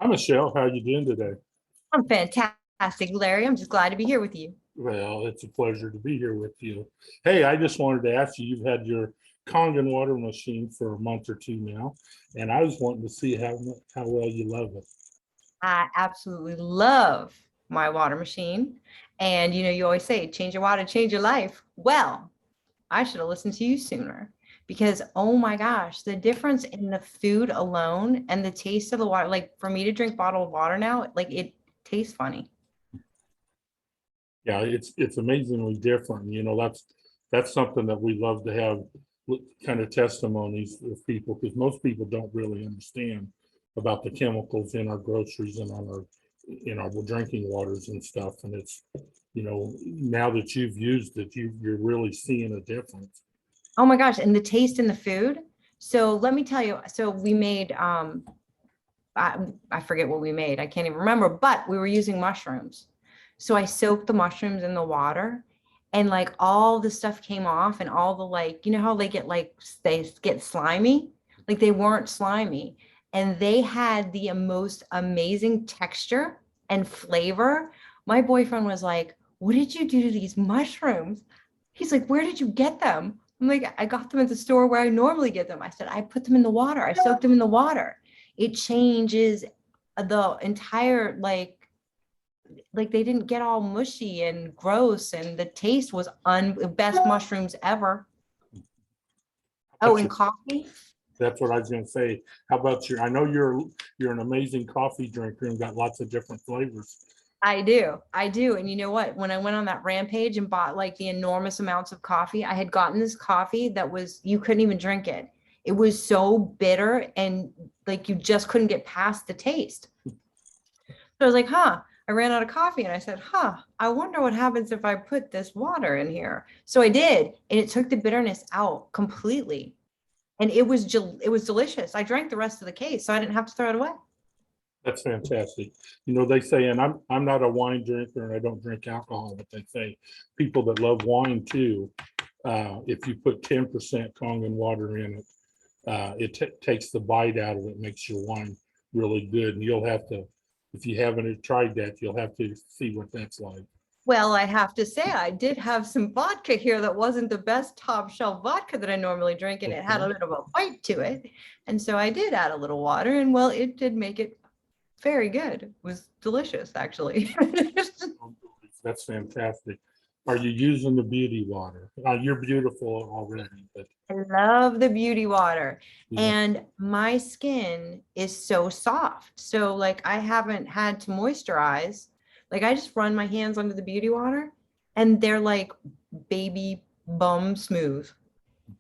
Hi, Michelle. How are you doing today? I'm fantastic, Larry. I'm just glad to be here with you. Well, it's a pleasure to be here with you. Hey, I just wanted to ask you, you've had your Kangen water machine for a month or two now, and I was wanting to see how well you love it. I absolutely love my water machine. And you always say, change your water, change your life. Well, I should have listened to you sooner because, oh my gosh, the difference in the food alone and the taste of the water, like for me to drink bottled water now, like it tastes funny. Yeah, it's amazingly different. That's something that we love to have kind of testimonies of people because most people don't really understand about the chemicals in our groceries and on our in our drinking waters and stuff. And now that you've used it, you're really seeing a difference. Oh my gosh, and the taste in the food. So let me tell you, so we made I, I forget what we made. I can't even remember, but we were using mushrooms. So I soaked the mushrooms in the water and like all the stuff came off and all the like, you know how they get they get slimy? Like they weren't slimy and they had the most amazing texture and flavor. My boyfriend was like, "What did you do to these mushrooms?" He's like, "Where did you get them?" I'm like, "I got them at the store where I normally get them." I said, "I put them in the water. I soaked them in the water." It changes the entire like they didn't get all mushy and gross and the taste was best mushrooms ever. Oh, That's and your, coffee. that's what I was going to say. How about you? I know you're an amazing coffee drinker and got lots of different flavors. I do. And you know what, when I went on that rampage and bought like the enormous amounts of coffee, I had gotten this coffee that was, you couldn't even drink it. It was so bitter and like you just couldn't get past the taste. So I was like, I ran out of coffee and I said, I wonder what happens if I put this water in here. So I did, and it took the bitterness out completely. And it was delicious. I drank the rest of the case, so I didn't have to throw it away. That's fantastic. They say, and I'm not a wine drinker and I don't drink alcohol, but they say people that love wine too, if you put 10% Kangen water in it, it takes the bite out of it, makes your wine really good. And you'll have to, if you haven't tried that, you'll have to see what that's like. Well, I have to say, I did have some vodka here that wasn't the best top shelf vodka that I normally drink, and it had a Okay. little bit of a bite to it. And so I did add a little water, and well, it did make it very good. It was delicious, actually. That's fantastic. Are you using the beauty water? You're beautiful already, but I love the beauty water. yeah, And my skin is so soft. So like I haven't had to moisturize. Like I just run my hands under the beauty water and they're like baby bum smooth.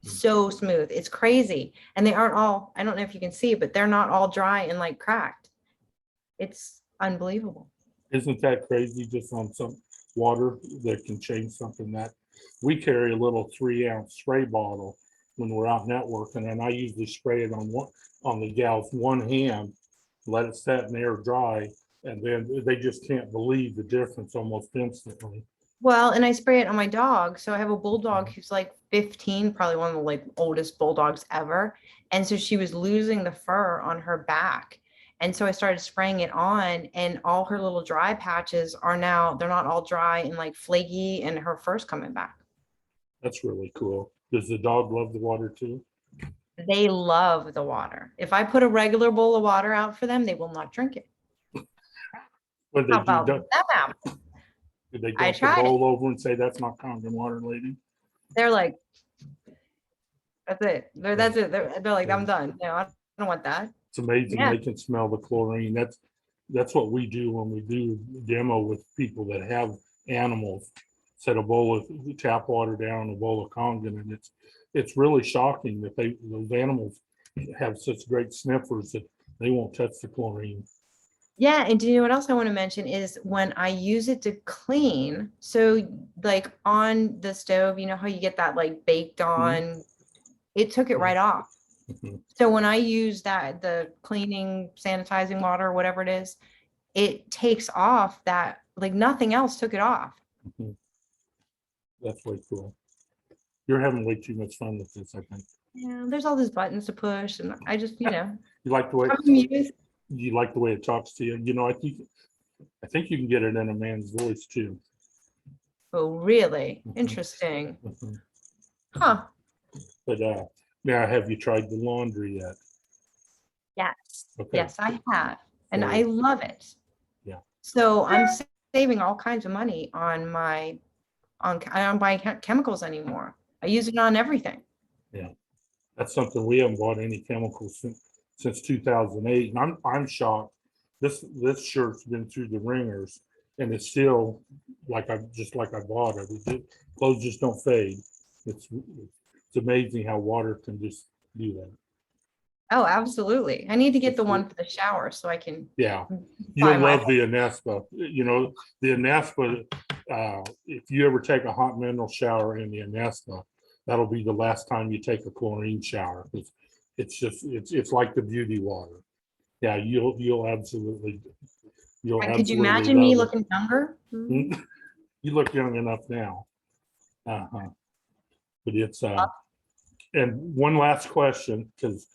So smooth. It's crazy. And they aren't all, I don't know if you can see, but they're not all dry and like cracked. It's unbelievable. isn't that crazy? Just on some water that can change something that we carry a little 3 ounce spray bottle when we're out networking, and I usually spray it on the gal's one hand, let it set in air dry, and then they just can't believe the difference almost instantly. Well, and I spray it on my dog. So I have a bulldog who's like 15, probably one of the like oldest bulldogs ever. And so she was losing the fur on her back. And so I started spraying it on, and all her little dry patches are now, they're not all dry and like flaky, and her fur's coming back. That's really cool. Does the dog love the water too? They love the water. If I put a regular bowl of water out for them, they will not drink it. When they How do, about that? do they I dump the tried it. bowl over and say that's not Kangen water, lady? They're like, that's it. Yeah. That's it. They're like, Yeah. I'm done. No, I don't want that. It's amazing Yeah. they can smell the chlorine. That's what we do when we do demo with people that have animals. Set a bowl of tap water down, a bowl of Kangen, and it's really shocking that those animals have such great sniffers that they won't touch the chlorine. Yeah, and do you know what else I want to mention is when I use it to clean, so like on the stove, you know how you get that like baked Mhm. on, it took it right off. Mhm. So when I use that, the cleaning, sanitizing water, or whatever it is, it takes off that, like nothing else took it off. Mhm. That's way cool. You're having way too much fun with this, I think. Yeah, there's all these buttons to push, and I just, You like the way I'm amused. you like the way it talks to you. You know, I think you can get it in a man's voice too. Oh, really? Mhm. Interesting. Mhm. Huh. But now, have you tried the laundry yet? Yes. Okay. Yes, I have. And So, I love it. yeah, So I'm saving all kinds of money on I don't buy chemicals anymore. I use it on everything. yeah. That's something we haven't bought any chemicals since 2008, and I'm shocked. This shirt's been through the ringers, and it's still like I bought it. Clothes just don't fade. It's amazing how water can just do that. Oh, absolutely. I need to get It's the good. one for the shower so I can Yeah, buy you'll my. love the Anespa. You know, the Anespa, if you ever take a hot mineral shower in the Anespa, that'll be the last time you take a chlorine shower. It's like the beauty water. Yeah, you'll And could you absolutely imagine me love looking younger? it. You look young enough now. Uh-huh. But it's and one last question, because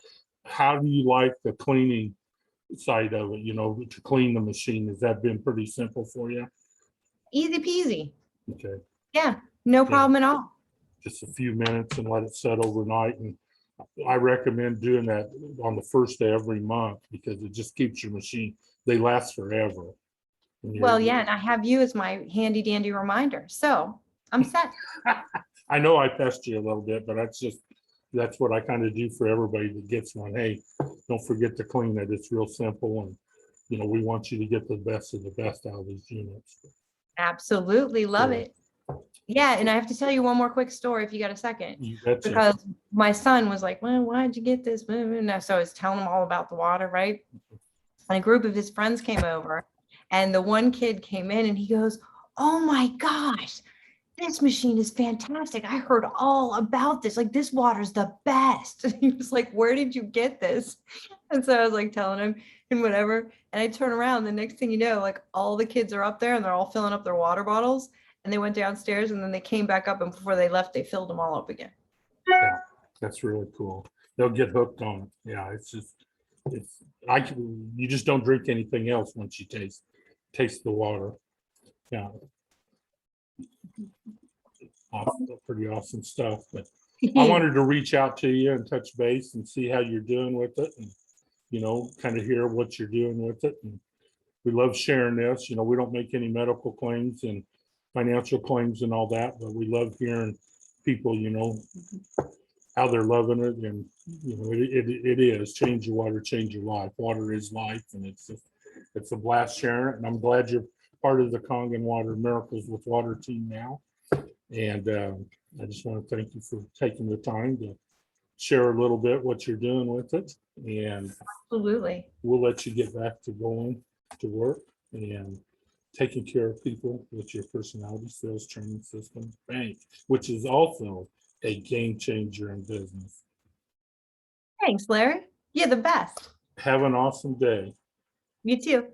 how do you like the cleaning side of it, you know, to clean the machine? Has that been pretty simple for you? Easy peasy. Okay, Yeah, no yeah, problem at all. just a few minutes and let it set overnight. And I recommend doing that on the first day every month because it just keeps your machine, they last forever. And Well, yeah, and I have you as my handy dandy reminder. So I'm set. I know I pest you a little bit, but that's what I kind of do for everybody that gets one. Hey, don't forget to clean it. It's real simple. And, you know, we want you to get the best of the best out of these units. Absolutely love So, it. Yeah, and I have to tell you one more quick story if you got a second, you betcha. because my son was like, well, why'd you get this? So I was telling him all about the water, right? And a group of his friends came over, and the one kid came in and he goes, oh my gosh, this machine is fantastic. I heard all about this. Like, this water's the best. He was like, where did you get this? And so I was like telling him and whatever. And I turn around, the next thing you know, like all the kids are up there and they're all filling up their water bottles. And they went downstairs and then they came back up, and before they left, they filled them all up again. Yeah, that's really cool. They'll get hooked on it. Yeah, it's you just don't drink anything else once you taste the water. Yeah, awesome, pretty awesome stuff. But I wanted to reach out to you and touch base and see how you're doing with it, and you know, kind of hear what you're doing with it. And we love sharing this. You know, we don't make any medical claims and financial claims and all that, but we love hearing people, you know, how they're loving it. And, you know, it is change your water, change your life. Water is life. And it's a blast sharing it. And I'm glad you're part of the Kangen Water Miracles with Water team now. And I just want to thank you for taking the time to share a little bit what you're doing with it. And Absolutely. we'll let you get back to going to work and taking care of people with your personality sales training system bank, which is also a game changer in business. Thanks, Larry. You're the best. Have an awesome day. You too.